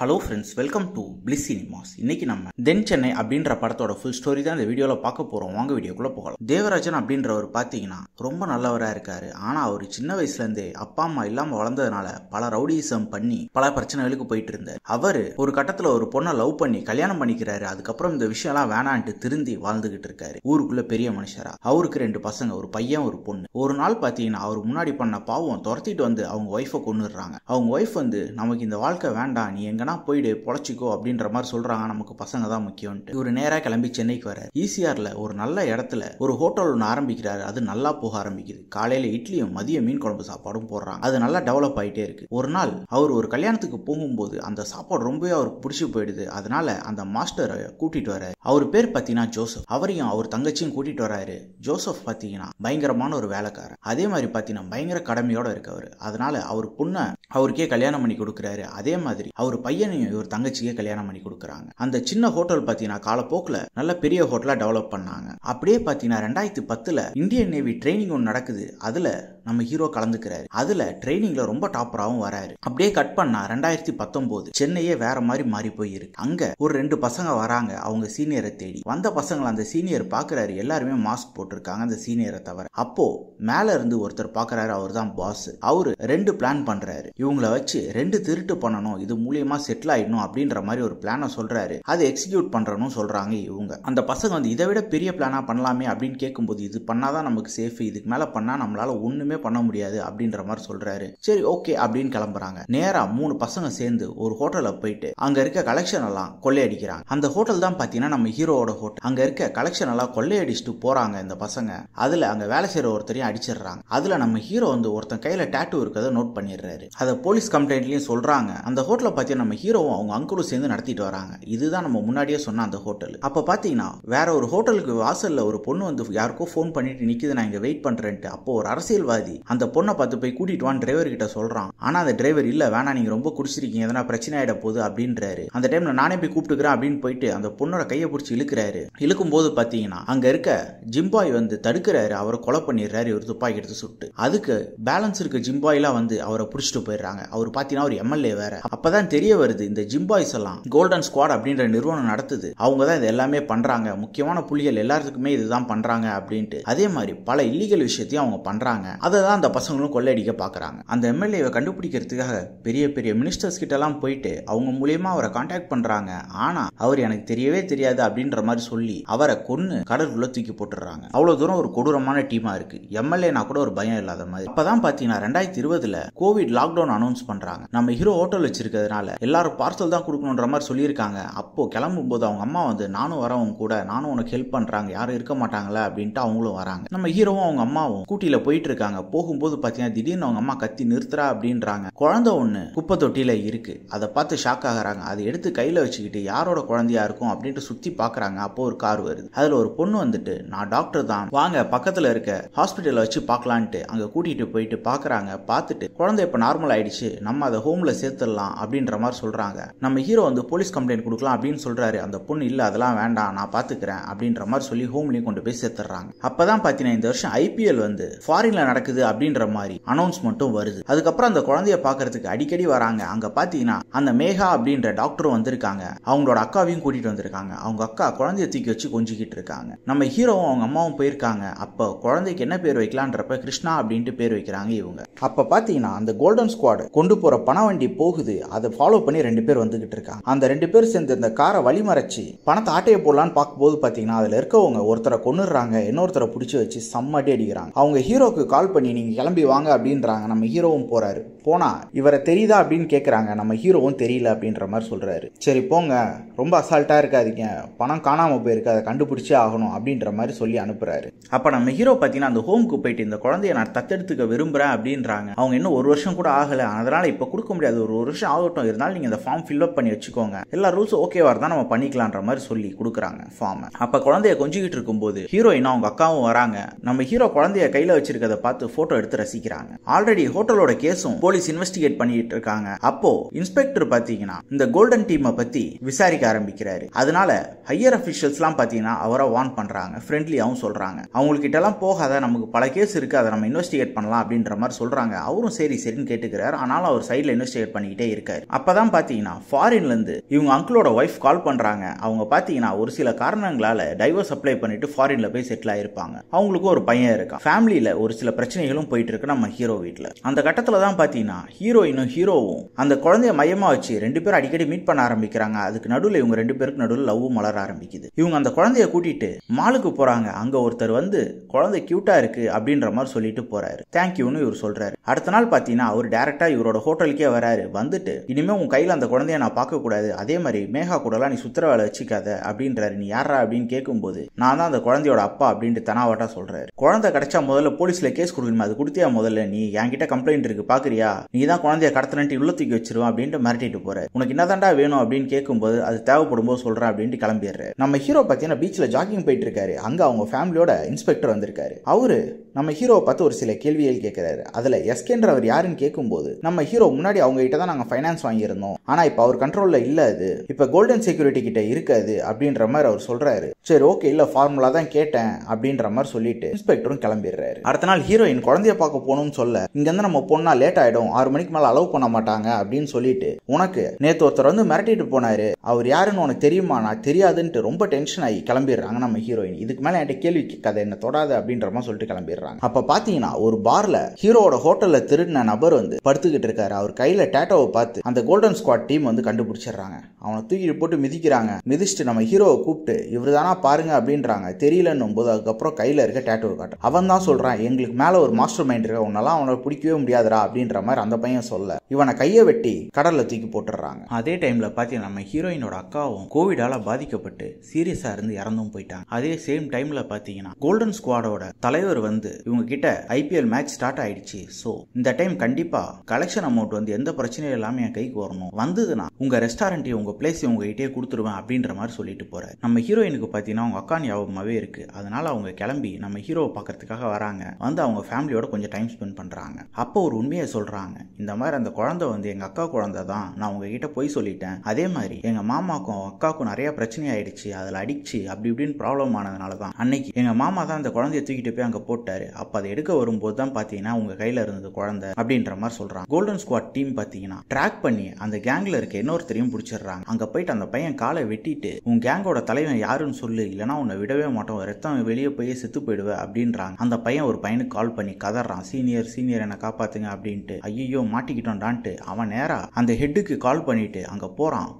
Hello friends, welcome to bliss cinemas. இன்னைக்கு நம்ம தென் சென்னை அப்படின்ற படத்தோட ஃபுல் ஸ்டோரி தான் இந்த வீடியோல பார்க்க போறோம். வாங்க வீடியோக்குள்ள போகலாம். தேவராஜன் அப்படின்றவர் பாத்தீங்கன்னா ரொம்ப நல்லவரா இருக்காரு. ஆனா அவர் சின்ன வயசுல இருந்தே அப்பா அம்மா இல்லாம வளர்ந்ததுனால பல ரவுடிசம் பண்ணி பல பிரச்சனைகளுக்கு போயிட்டு இருந்தார். அவரு ஒரு கட்டத்துல ஒரு பொண்ணை லவ் பண்ணி கல்யாணம் பண்ணிக்கிறாரு. அதுக்கப்புறம் இந்த விஷயம் எல்லாம் வேணான்ட்டு திருந்தி வாழ்ந்துகிட்டு இருக்காரு. ஊருக்குள்ள பெரிய மனுஷரா. அவருக்கு 2 பசங்க, ஒரு பையன் ஒரு பொண்ணு. ஒரு நாள் பாத்தீங்கன்னா அவர் முன்னாடி பண்ண பாவம் துரத்திட்டு வந்து அவங்க ஒய்ஃபை கொன்னுடுறாங்க. அவங்க ஒய்ஃப் வந்து நமக்கு இந்த வாழ்க்கை வேண்டாம், நீ எங்க போயிடு பொழைச்சிக்கோ அப்படின்ற மாதிரி சொல்றாங்க. நமக்கு பசங்க தான் முக்கியம். இவரு நேரா கிளம்பி சென்னைக்கு வர ஈசிஆர்ல ஒரு நல்ல இடத்துல ஒரு ஹோட்டல் ஒன்று ஆரம்பிக்கிறாரு. அது நல்லா போக ஆரம்பிக்குது. காலையில இட்லியும் மதிய மீன் குழம்பு சாப்பாடும் போடுறாங்க. அது நல்லா டெவலப் ஆயிட்டே இருக்கு. ஒரு நாள் அவர் ஒரு கல்யாணத்துக்கு போகும்போது அந்த சாப்பாடு ரொம்பவே அவருக்கு பிடிச்சி போயிடுது. அதனால அந்த மாஸ்டரை கூட்டிட்டு வர, அவர் பேர் பாத்தீங்கன்னா ஜோசப். அவரையும் அவர் தங்கச்சியும் கூட்டிட்டு வராரு. ஜோசப் பாத்தீங்கன்னா பயங்கரமான ஒரு வேலைக்காரர். அதே மாதிரி பாத்தீங்கன்னா பயங்கர கடமையோட இருக்கவர். அதனால அவர் பொண்ணை அவருக்கே கல்யாணம் பண்ணி கொடுக்கிறாரு. அதே மாதிரி அவர் பையனையும் இவர் தங்கச்சிக்கே கல்யாணம் பண்ணி கொடுக்குறாங்க. அந்த சின்ன ஹோட்டல் பாத்தீங்கன்னா காலப்போக்குல நல்ல பெரிய ஹோட்டலா டெவலப் பண்ணாங்க. அப்படியே பாத்தீங்கன்னா 2010 இந்தியன் நேவி ட்ரைனிங் ஒன்று நடக்குது. அதுல நம்ம ஹீரோ கலந்துக்கிறாரு. அதுல ட்ரைனிங்ல ரொம்ப டாப்பராகவும் வராரு. அப்படியே கட் பண்ணா 2019 சென்னையே வேற மாதிரி மாறி போய் இருக்கு. அங்க ஒரு 2 பசங்க வராங்க அவங்க சீனியரை தேடி. வந்த பசங்களை அந்த சீனியர் பாக்குறாரு. எல்லாருமே மாஸ்க் போட்டிருக்காங்க அந்த சீனியரை தவிர. அப்போ மேல இருந்து ஒருத்தர் பாக்குறாரு. அவர் தான் பாஸ். அவரு 2 பிளான் பண்றாரு. இவங்களை வச்சு 2 திருட்டு பண்ணணும், இது மூலியமா செட்டில் ஆயிடணும் அப்படின்ற மாதிரி ஒரு பிளானை சொல்றாரு. அதை எக்ஸிக்யூட் பண்றணும் சொல்றாங்க இவங்க. அந்த பசங்க வந்து இதை விட பெரிய பிளானா பண்ணலாமே அப்படின்னு கேட்கும்போது, இது பண்ணாதான் நமக்கு சேஃப், இதுக்கு மேல பண்ணா நம்மளால ஒண்ணுமே பண்ண முடியாது அப்படின்ற மாதிரி சொல்றாரு. சரி ஓகே அப்படின்னு கிளம்புறாங்க. நேரா 3 பசங்க சேர்ந்து ஒரு ஹோட்டல்ல போயிட்டு அங்க இருக்க கலெக்ஷன் எல்லாம் கொள்ளையடிக்கிறாங்க. அந்த ஹோட்டல் தான் பாத்தீங்கன்னா நம்ம ஹீரோவோட ஹோட்டல். அங்க இருக்க கலெக்ஷன் எல்லாம் கொள்ளையடிச்சுட்டு போறாங்க இந்த பசங்க. அதுல அங்க வேலை செய்யற ஒருத்தரையும் அடிச்சிடுறாங்க. அதுல நம்ம ஹீரோ வந்து ஒருத்தன் கையில டாட்டூ இருக்கதை நோட் பண்ணிடுறாரு. அதை போலீஸ் கம்ப்ளைண்ட்லயும் சொல்றாங்க. அந்த ஹோட்டலை பாத்தீங்கன்னா நம்ம ஹீரோவும் அவங்க அங்கிளும் சேர்ந்து நடத்திட்டு வராங்க. இதுதான் நம்ம முன்னாடியே சொன்ன அந்த ஹோட்டல். அப்ப பாத்தீங்கன்னா வேற ஒரு ஹோட்டலுக்கு வாசல்ல ஒரு பொண்ணு வந்து யாருக்கோ போன் பண்ணிட்டு நிக்குது, நான் இங்க வெயிட் பண்றேன்ட்டு. அப்போ ஒரு அரசியல்வாதி அந்த பொண்ணை பார்த்து போய் கூட்டிட்டு வான்னு டிரைவர் கிட்ட சொல்றான். ஆனா அந்த டிரைவர் இல்ல வேணா, நீங்க ரொம்ப குடிச்சிருக்கீங்க, எதனா பிரச்சனை ஆயிட போகுது அப்படின்றாரு. அந்த டைம்ல நானே போய் கூப்பிட்டுக்கிறேன் அப்படின்னு போயிட்டு அந்த பொண்ணோட கையை பிடிச்சி இழுக்கிறாரு. இழுக்கும் போது பாத்தீங்கன்னா அங்க இருக்க ஜிம்பாய் வந்து தடுக்கிறாரு. அவரை கொலை பண்ணிடுறாரு இவர் துப்பாக்கி எடுத்து சுட்டு. அதுக்கு பேலன்ஸ் இருக்க ஜிம்பாய்லாம் வந்து அவரை பிடிச்சிட்டு போயிடுறாங்க. அவர் பாத்தீங்கன்னா ஒரு எம்எல்ஏ வேற. அப்பதான் தெரிய வருது இந்த ஜிம்பாய்ஸ் எல்லாம் கோல்டன் ஸ்குவாட் அப்படின்ற நிறுவனம் நடத்துது. அவங்க தான் இது எல்லாமே பண்றாங்க. முக்கியமான புலிகள் எல்லாத்துக்குமே இதுதான் பண்றாங்க அப்படின்ட்டு. அதே மாதிரி பல இல்லீகல் விஷயத்தையும் அவங்க பண்றாங்க. அதை தான் அந்த பசங்களும் கொள்ளையடிக்க பாக்குறாங்க. அந்த எம்எல்ஏவை கண்டுபிடிக்கிறதுக்காக பெரிய பெரிய மினிஸ்டர்ஸ் கிட்ட எல்லாம் போயிட்டு அவங்க மூலியமா அவரை கான்டாக்ட் பண்றாங்க. ஆனா அவர் எனக்கு தெரியவே தெரியாது அப்படின்ற மாதிரி சொல்லி அவரை கொன்னு கடலுக்குள்ள தூக்கி போட்டுறாங்க. அவ்வளவு தூரம் ஒரு கொடூரமான டீமா இருக்கு. எம்எல்ஏனா கூட ஒரு பயம் இல்லாத மாதிரி. அப்பதான் பாத்தீங்கன்னா 2020 கோவிட் லாக்டவுன் அனௌன்ஸ் பண்றாங்க. நம்ம ஹீரோ ஹோட்டல் வச்சிருக்கிறதுனால எல்லாரும் பார்சல் தான் கொடுக்கணுன்ற மாதிரி சொல்லியிருக்காங்க. அப்போ கிளம்பும் போது அவங்க அம்மா வந்து நானும் வரவும் கூட, நானும் உனக்கு ஹெல்ப் பண்றாங்க, யாரும் இருக்க மாட்டாங்களா அப்படின்ட்டு அவங்களும் வராங்க. நம்ம ஹீரோவும் அவங்க அம்மாவும் கூட்டில போயிட்டு இருக்காங்க. போகும்போது பாத்தீங்கன்னா திடீர்னு அவங்க அம்மா கத்தி நிறுத்துறா அப்படின்றாங்க. குழந்தை ஒண்ணு குப்பை தொட்டியில இருக்கு. அதை பார்த்து ஷாக் ஆகுறாங்க. அதை எடுத்து கையில வச்சுக்கிட்டு யாரோட குழந்தையா இருக்கும் அப்படின்ட்டு சுத்தி பாக்குறாங்க. அப்போ ஒரு கார் வருது. அதுல ஒரு பொண்ணு வந்துட்டு, நான் டாக்டர் தான், வாங்க பக்கத்துல இருக்க ஹாஸ்பிட்டல்ல வச்சு பாக்கலான்ட்டு அங்க கூட்டிட்டு போயிட்டு பாக்குறாங்க. பார்த்துட்டு குழந்தை இப்ப நார்மல் ஆயிடுச்சு, நம்ம அதை ஹோம்ல சேர்த்துடலாம் அப்படின்ற மாதிரி சொல்றாங்க. நம்ம ஹீரோ வந்து போலீஸ் கம்ப்ளைண்ட் கொடுக்கலாம் அப்படின்னு சொல்றாரு. அந்த பொண்ணு இல்ல அதெல்லாம் வேண்டாம், நான் பாத்துக்கிறேன் அப்படின்ற மாதிரி சொல்லி ஹோம்லயும் கொண்டு போய் சேர்த்துறாங்க. அப்பதான் பாத்தீங்கன்னா இந்த வருஷம் ஐபிஎல் வந்து ஃபாரின்ல நடக்குது அப்படின்ற மாதிரி அனௌன்ஸ்மெண்ட்டும் வருது. அதுக்கப்புறம் அந்த குழந்தைய பாக்குறதுக்கு அடிக்கடி வராங்க. அங்க பாத்தீங்கன்னா அந்த மேகா அப்படின்ற டாக்டரும் வந்திருக்காங்க. அவங்களோட அக்காவையும் கூட்டிட்டு வந்திருக்காங்க. அவங்க அக்கா குழந்தைய தூக்கி வச்சு கொஞ்சிக்கிட்டு இருக்காங்க. நம்ம ஹீரோவும் அவங்க அம்மாவும் போயிருக்காங்க. அப்ப குழந்தைக்கு என்ன பேர் வைக்கலான்றப்ப கிருஷ்ணா அப்படின்ட்டு பேர் வைக்கிறாங்க இவங்க. அப்ப பாத்தீங்கன்னா அந்த கோல்டன் ஸ்குவாட் கொண்டு போற பண வண்டி போகுது. அதை ஃபாலோ பண்ணி 2 பேர் வந்துகிட்டு இருக்காங்க. அந்த 2 பேர் சேர்ந்து இந்த காரை வழிமறைச்சு பணத்தை ஆட்டைய போடலான்னு பார்க்கும்போது பாத்தீங்கன்னா அதுல இருக்கவங்க ஒருத்தரை கொன்னுறாங்க, இன்னொருத்தரை பிடிச்சி வச்சு செம்மடி அடிக்கிறாங்க. அவங்க ஹீரோக்கு கால் பண்ணி நீங்க கிளம்பி வாங்க அப்படின்றாங்க. நம்ம ஹீரோவும் போறாரு. போனா இவரை தெரியுதா அப்படின்னு கேக்குறாங்க. நம்ம ஹீரோவும் தெரியல அப்படின்ற மாதிரி சொல்றாரு. சரி போங்க, ரொம்ப அசால்ட்டா இருக்காதீங்க, பணம் காணாம போயிருக்கு, அதை கண்டுபிடிச்சே ஆகணும் அப்படின்ற மாதிரி சொல்லி அனுப்புறாரு. அப்ப நம்ம ஹீரோ பாத்தீங்கன்னா அந்த ஹோம்க்கு போயிட்டு இந்த குழந்தைய நான் தத்தெடுத்துக்க விரும்புறேன் அப்படின்றாங்க. அவங்க இன்னும் 1 வருஷம் கூட ஆகல, அதனால இப்ப கொடுக்க முடியாது, ஒரு வருஷம் ஆகட்டும், இருந்தாலும் நீங்க இந்த ஃபார்ம் ஃபில் அப் பண்ணி வச்சுக்கோங்க, எல்லா ரூல்ஸும் ஓகேவா இருந்தா நம்ம பண்ணிக்கலான்ற மாதிரி சொல்லி கொடுக்குறாங்க ஃபார்ம். அப்ப குழந்தைய கொஞ்சிக்கிட்டு இருக்கும் ஹீரோயின் அவங்க அக்காவும் வராங்க. நம்ம ஹீரோ குழந்தைய கையில வச்சிருக்கத பார்த்து போட்டோ எடுத்து ரசிக்கிறாங்க. ஆல்ரெடி ஹோட்டலோட கேஸும் போலீஸ் இன்வெஸ்டிகேட் பண்ணிட்டு இருக்காங்க. அப்போ இன்ஸ்பெக்டர் பாத்தீங்கன்னா இந்த கோல்டன் டீமை பத்தி விசாரிக்க ஆரம்பிக்கிறாரு. அதனால ஹையர் அபிஷியல்ஸ் எல்லாம் பாத்தீங்கன்னா அவரை வார்ன் பண்றாங்க, ஃப்ரெண்ட்லியாவும் சொல்றாங்க. அவங்க கிட்ட எல்லாம் போகாத, நமக்கு பல கேஸ் இருக்கு, அதை நம்ம இன்வெஸ்டிகேட் பண்ணலாம் அப்படின்ற மாதிரி சொல்றாங்க. அவரும் சரி சரின்னு கேட்டுக்கிறார். ஆனாலும் அவர் சைட்ல இன்வெஸ்டிகேட் பண்ணிக்கிட்டே இருக்காரு. அப்பதான் அப்பதான் பாத்தீங்கன்னா ஃபாரின்ல இருந்து இவங்க அங்கிளோட ஒய்ஃப் கால் பண்றாங்க. அவங்க பாத்தீங்கன்னா ஒரு சில காரணங்களால டைவர்ஸ் அப்ளை பண்ணிட்டு ஃபாரின்ல போய் செட்டில் ஆயிருப்பாங்க. அவங்களுக்கு ஒரு பையன் இருக்கான். ஃபேமிலியில ஒரு சில பிரச்சனைகளும் போயிட்டு இருக்கு நம்ம ஹீரோ வீட்டுல. அந்த கட்டத்துல தான் பாத்தீங்கன்னா ஹீரோயினும் ஹீரோவும் அந்த குழந்தைய மையமா வச்சு 2 பேரும் அடிக்கடி மீட் பண்ண ஆரம்பிக்கிறாங்க. அதுக்கு நடுவில் இவங்க 2 பேருக்கு நடுவில் லவ் மலர ஆரம்பிக்குது. இவங்க அந்த குழந்தைய கூட்டிட்டு மாலுக்கு போறாங்க. அங்க ஒருத்தர் வந்து குழந்தை கியூட்டா இருக்கு அப்படின்ற மாதிரி சொல்லிட்டு போறாரு. தேங்க்யூன்னு இவர் சொல்றாரு. அடுத்த நாள் பாத்தீங்கன்னா அவர் டைரக்டா இவரோட ஹோட்டலுக்கே வராரு. வந்துட்டு இனிமே உன் கையில அந்த குழந்தைய நான் பார்க்க கூடாது, அதே மாதிரி மேகா கூடலாம் நீ சுத்திர வேலை வச்சுக்காத அப்படின்றாரு. நீ யாரா அப்படின்னு கேட்கும்போது நான் தான் அந்த குழந்தையோட அப்பா அப்படின்ட்டு தனாவட்டா சொல்றாரு. குழந்தை கிடைச்சா முதல்ல போலீஸ்ல கேஸ் கொடுக்கணுமா, அது கொடுத்தியா முதல்ல, நீ என்கிட்ட கம்ப்ளைண்ட் இருக்கு பாக்குறியா, நீ தான் குழந்தைய கடத்தினு உள்ள தூக்கி வச்சிருவோம் அப்படின்ட்டு மிரட்டிட்டு போற. உனக்கு என்னதான்டா வேணும் அப்படின்னு கேட்கும்போது அது தேவைப்படும் போது சொல்றேன் அப்படின்ட்டு கிளம்பிடுறாரு. நம்ம ஹீரோ பாத்தீங்கன்னா பீச்ல ஜாகிங் போயிட்டு இருக்காரு. அங்க அவங்க ஃபேமிலியோட இன்ஸ்பெக்டர் வந்திருக்காரு. அவரு நம்ம ஹீரோவை பார்த்து ஒரு சில கேள்விகள் கேட்கிறாரு. அதுல எஸ்கேன்றவர் யாருன்னு கேட்கும்போது நம்ம ஹீரோ முன்னாடி அவங்க கிட்ட தான் நாங்க ஃபைனான்ஸ் வாங்கியிருந்தோம், ஆனா இப்ப அவர் கண்ட்ரோல்ல இல்ல, அது இப்ப கோல்டன் செக்யூரிட்டி கிட்ட இருக்காது அப்படின்ற மாதிரி அவர் சொல்றாரு. சரி ஓகே, இல்ல ஃபார்முலா தான் கேட்டேன் அப்படின்ற மாதிரி சொல்லிட்டு இன்ஸ்பெக்டரும் கிளம்பிடுறாரு. அடுத்த நாள் ஹீரோயின் குழந்தைய பார்க்க போகணும்னு சொல்ல இங்க இருந்து நம்ம பொண்ணா லேட் ஆயிடும், 6 மணிக்கு மேல அலோவ் பண்ண மாட்டாங்க அப்படின்னு சொல்லிட்டு, உனக்கு நேத்து ஒருத்தர் வந்து மிரட்டிட்டு போனாரு, அவர் யாருன்னு உனக்கு தெரியுமா, நான் தெரியாதுன்ட்டு ரொம்ப டென்ஷன் ஆகி கிளம்பிடுறாங்க நம்ம ஹீரோயின். இதுக்கு மேல என்கிட்ட கேள்வி கேட்காத, என்ன தொடாது அப்படின்ற மாதிரி சொல்லிட்டு கிளம்பிடுறாங்க. அப்ப பாத்தீங்கன்னா ஒரு பார்ல ஹீரோவோட ஹோட்டல்ல திருடின நபர் வந்து படுத்துக்கிட்டு இருக்காரு. அவர் கையில டேட்டோவை பார்த்து அந்த கோல்டன் ஸ்குவாட் டீம் வந்து கண்டுபிடிச்சிடுறாங்க. அவனை தூக்கிட்டு போட்டு மிதிக்கிறாங்க. மிதிச்சுட்டு நம்ம ஹீரோவை கூப்பிட்டு இவர் தானா பாருங்க அப்படின்றாங்க. தெரியலன்னும் போது அதுக்கப்புறம் கையில இருக்க டேட்டோ காட்டு. அவன் தான் சொல்றான், எங்களுக்கு மேல ஒரு மாஸ்டர் மைண்ட் இருக்க, உன்னால அவனை பிடிக்கவே முடியாதுடா அப்படின்ற மாதிரி அந்த பையன் சொல்ல இவனை கையை வெட்டி கடல்ல தூக்கி போட்டுறாங்க. அதே டைம்ல பாத்தீங்கன்னா நம்ம ஹீரோயினோட அக்காவும் கோவிடால பாதிக்கப்பட்டு சீரியஸா இருந்து இறந்தும் போயிட்டாங்க. அதே சேம் டைம்ல பாத்தீங்கன்னா கோல்டன் ஸ்குவாடோட தலைவர் வந்து இவங்க கிட்ட ஐபிஎல் மேட்ச் ஸ்டார்ட் ஆயிடுச்சு, சோ இந்த டைம் கண்டிப்பா கலெக்ஷன் அமௌண்ட் வந்து எந்த பிரச்சனையும் இல்லாம என் கைக்கு வரணும், வந்ததுன்னா உங்க ரெஸ்டாரண்ட்டையும் உங்க பிளேஸ் உங்க கிட்டே கொடுத்துருவேன் அப்படின்ற மாதிரி சொல்லிட்டு போறாரு. நம்ம ஹீரோயினுக்கு பாத்தீங்கன்னா அவங்க அக்கா ஞாபகமாவே இருக்கு. அதனால அவங்க கிளம்பி நம்ம ஹீரோவை பார்க்கறதுக்காக வராங்க. வந்து அவங்க ஃபேமிலியோட கொஞ்சம் டைம் ஸ்பெண்ட் பண்றாங்க. அப்போ ஒரு உண்மையை சொல்றாங்க, இந்த மாதிரி அந்த குழந்தை வந்து எங்க அக்கா குழந்தை தான், நான் உங்ககிட்ட போய் சொல்லிட்டேன், அதே மாதிரி எங்க மாமாக்கும் அக்காவுக்கும் நிறைய பிரச்சனை ஆயிடுச்சு, அதுல அடிச்சு அப்படி இப்படின்னு ப்ராப்ளம் ஆனதுனாலதான் அன்னைக்கு எங்க மாமா தான் அந்த குழந்தைய தூக்கிட்டு போய் அங்க போட்டாரு. அப்ப அதை எடுக்க வரும்போது தான் பாத்தீங்கன்னா உங்க கையில இருந்தது குழந்தை அப்படின்ற மாதிரி சொல்றாங்க. கோல்டன் ஸ்குவாட் டீம் பாத்தீங்கன்னா ட்ராக் பண்ணி அந்த கேங்ல இருக்க இன்னொருத்தரையும் பிடிச்சிடுறாங்க. அங்க போயிட்டு அந்த பையன் காலை வெட்டிட்டு உன் கேங்கோட தலைவன் யாருன்னு சொல்லு, இல்லனா உன்னை விடவே மாட்டோம், ரத்தம் வெளியே போய் செத்து போயிடுவ அப்படின்றாங்க. அந்த பையன் ஒரு பையனுக்கு கால் பண்ணி கதறான், சீனியர் சீனியர் என்ன காப்பாத்துங்க அப்படின்ட்டு. ஐயோ மாட்டிக்கிட்டோம்டான்ட்டு அவன் நேரா அந்த ஹெட்டுக்கு கால் பண்ணிட்டு அங்க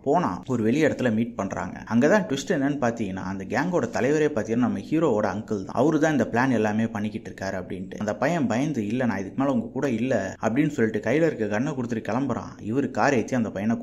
போனா ஒரு வெளி இடத்துல மீட் பண்றாங்க. அங்கதான் ட்விஸ்ட் என்னன்னு பாத்தீங்கன்னா அந்த கேங்கோட தலைவரே பாத்தீங்கன்னா நம்ம ஹீரோவோட அங்கிள் தான். அவரு தான் இந்த பிளான் எல்லாமே பண்ணிக்கிட்டு இருக்காரு அப்படின்ட்டு. அந்த பையன் பயந்து இல்ல நான் இதுக்கு மேல உங்க கூட இல்ல அப்படின்னு சொல்லிட்டு கையில இருக்க கண்ணை கொடுத்துட்டு கிளம்புறான். இவரு கார் ஏற்றி அந்த பையனை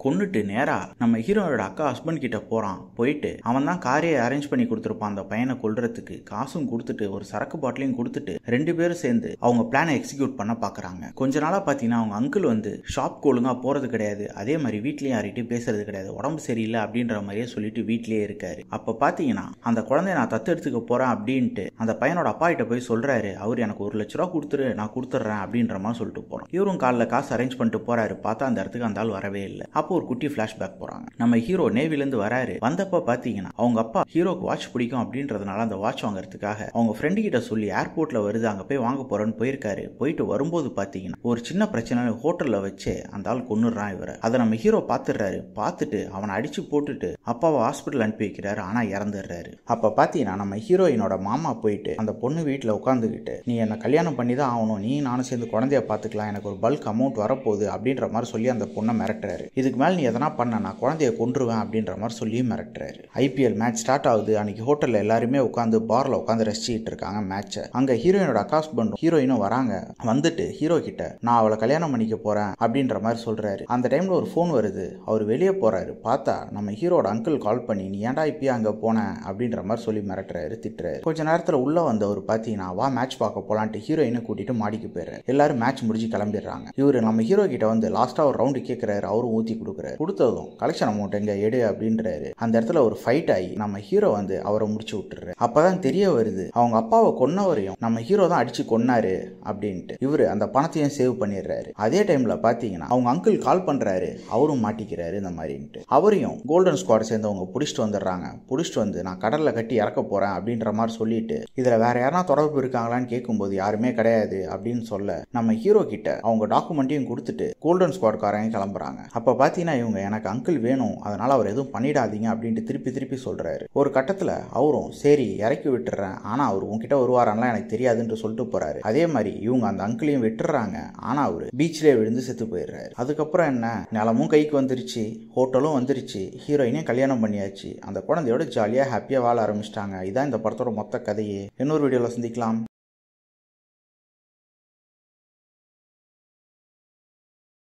கொன்னுட்டு நேரா நம்ம ஹீரோவோட அக்கா ஹஸ்பண்ட் கிட்ட போறான். போயிட்டு அவன் தான் காரே அரேஞ்ச் பண்ணி கொடுத்துருப்பான் அந்த பையனை கொல்றதுக்கு. காசும் கொடுத்துட்டு ஒரு சரக்கு பாட்டிலையும் கொடுத்துட்டு 2 பேரும் சேர்ந்து அவங்க பிளானை எக்ஸிக்யூட் பண்ண பாக்குறாங்க. கொஞ்ச நாளா பாத்தீங்கன்னா அவங்க அங்கிள் வந்து ஷாப் ஒழுங்கா போறது கிடையாது, அதே மாதிரி வீட்லயும் யார்கிட்டயும் பேசுறது கிடையாது, உடம்பு சரியில்லை அப்படின்ற மாதிரியே சொல்லிட்டு வீட்லயே இருக்காரு. அப்ப பாத்தீங்கன்னா அந்த குழந்தைய நான் தத்து எடுத்துக்க போறேன் அப்படின்ட்டு அந்த பையனோட அப்பா கிட்ட போய் சொல்றாரு. அவர் எனக்கு 1 லட்ச ரூபா கொடுத்துரு, நான் கொடுத்துட்றேன் அப்படின்ற மாதிரி சொல்லிட்டு போறோம். இவரும் காலில் காசு அரேஞ்ச் பண்ணிட்டு போறாரு. பார்த்தா அந்த இடத்துக்கு அந்த ஆள் வரவே இல்லை. அப்போ ஒரு குட்டி பிளாஷ்பேக் போறாங்க. நம்ம ஹீரோ நேவில இருந்து வராரு. வந்தப்ப பாத்தீங்கன்னா அவங்க அப்பா ஹீரோக்கு வாட்ச் பிடிக்கும் அப்படின்றதுனால அந்த வாட்ச் வாங்குறதுக்காக அவங்க ஃப்ரெண்டு கிட்ட சொல்லி ஏர்போர்ட்ல வருது, அங்க போய் வாங்க போறேன்னு போயிருக்காரு. போயிட்டு வரும்போது பாத்தீங்கன்னா ஒரு சின்ன பிரச்சனை ஹோட்டல்ல வச்சு அந்த ஆள் கொன்னுறான் இவரை. அதை நம்ம ஹீரோ பாத்துறாரு. பார்த்துட்டு அவனை அடிச்சு போட்டுட்டு அப்பாவை ஹாஸ்பிட்டல் அனுப்பி வைக்கிறாரு. ஆனா இறந்துடுறாரு. அப்ப பாத்தீங்கன்னா நம்ம ஹீரோயினோட மாமா போயிட்டு அந்த பொண்ணு வீட்டுல உட்காந்துக்கிட்டு நீ என்ன கல்யாணம் பண்ணி தான் ஆகணும், நீ நானும் சேர்ந்து குழந்தைய பாத்துக்கலாம், எனக்கு ஒரு பல்க் அமௌண்ட் வரப்போகுது அப்படின்ற மாதிரி சொல்லி அந்த பொண்ணை மிரட்டுறாரு. இதுக்கு மேல நீ எதனா பண்ண நான் குழந்தைய கொன்றுவேன் அப்படின்ற மாதிரி சொல்லி மிரட்டுறாரு. ஐபிஎல் மேட்ச் ஸ்டார்ட் ஆகுது. அன்னைக்கு ஹோட்டல்ல எல்லாருமே உட்காந்து பார்ல உட்காந்து ரசிச்சுட்டு இருக்காங்க மேட்சை. அங்க ஹீரோயினோட அக்கா ஹஸ்பண்டும் ஹீரோயினும் வராங்க. வந்துட்டு ஹீரோ கிட்ட நான் அவளை கல்யாணம் பண்ணிக்க போறேன் அப்படின்ற மாதிரி சொல்றாரு. அந்த டைம்ல ஒரு போன் வருது. அவர் வெளியே போறாரு. பார்த்தா நம்ம ஹீரோட அங்கிள் கால் பண்ணி நீ ஏன்டா இப்பயே அங்க போன அப்படின்ற மாதிரி சொல்லி மிரட்டுறாரு, திட்டுறாரு. கொஞ்ச நேரத்துல உள்ள வந்தவர் பாத்தீங்கன்னா வா மேட்ச் பார்க்க போலான்ட்டு ஹீரோயினை கூட்டிட்டு மாடிக்கு போயிடுறாரு. எல்லாரும் மேட்ச் முடிஞ்சு கிளம்பிடுறாங்க. இவரு நம்ம ஹீரோ கிட்ட வந்து லாஸ்டா ஒரு ரவுண்டு கேட்கிறாரு. அவரும் ஊத்தி கொடுக்குறாரு. கொடுத்ததும் கலெக்ஷன் அமௌண்ட் எங்க எடு அப்படின்றாரு. அந்த இடத்துல ஒரு ஃபைட் ஆகி நம்ம ஹீரோ வந்து அவரை முடிச்சு விட்டுறாரு. அப்பதான் தெரிய வருது அவங்க அப்பாவை கொன்னவரையும் நம்ம ஹீரோ தான் அடிச்சு கொன்னாரு அப்படின்ட்டு. இவரு அந்த பணத்தையும் சேவ் பண்ணிடுறாரு. அதே டைம்ல பாத்தீங்கன்னா அவங்க அங்கிள் கால் பண்றாரு. அவரும் மாட்டிக்கிறாரு இந்த மாதிரின்ட்டு. அவரையும் கோல்டன் ஸ்குவாட் சேர்ந்தவங்க புடிச்சிட்டு வந்துடுறாங்க. புடிச்சிட்டு வந்து நான் கடல்ல கட்டி இறக்க போறேன் அப்படின்ற மாதிரி சொல்லிட்டு இதுல வேற யாரா தொடர்பு இருக்காங்களான்னு கேட்கும்போது யாருமே கிடையாது அப்படின்னு சொல்ல நம்ம ஹீரோ கிட்ட அவங்க டாக்குமெண்ட்டையும் கொடுத்துட்டு கோல்டன் ஸ்குவாட்காரங்க கிளம்புறாங்க. அப்ப பாத்தீங்கன்னா இவங்க எனக்கு அங்கிள் வேணும், அதனால அவர் எதுவும் பண்ணிடாதீங்க அப்படின்ட்டு திருப்பி சொல்றாரு. ஒரு கட்டத்துல அவரும் சரி இறக்கி விட்டுறேன், ஆனா அவர் உங்ககிட்ட வருவாரான்லாம் எனக்கு தெரியாதுன்னு சொல்லிட்டு போறாரு. அதே மாதிரி இவங்க அந்த அங்கிளையும் விட்டுறாங்க. ஆனா அவரு பீச்லயே விழுந்து செத்து போயிடுறாரு. அதுக்கப்புறம் என்ன, நிலமும் கைக்கு வந்துருச்சு, ஹோட்டலும் வந்துருச்சு, ஹீரோயினையும் கல்யாணம் பண்ணியாச்சு. அந்த குழந்தையோட ஜாலியா ஹாப்பியா வாழ ஆரம்பிச்சிட்டாங்க. இதான் இந்த படத்தோட மொத்த கதையே. இன்னொரு வீடியோல சந்திக்கலாம்.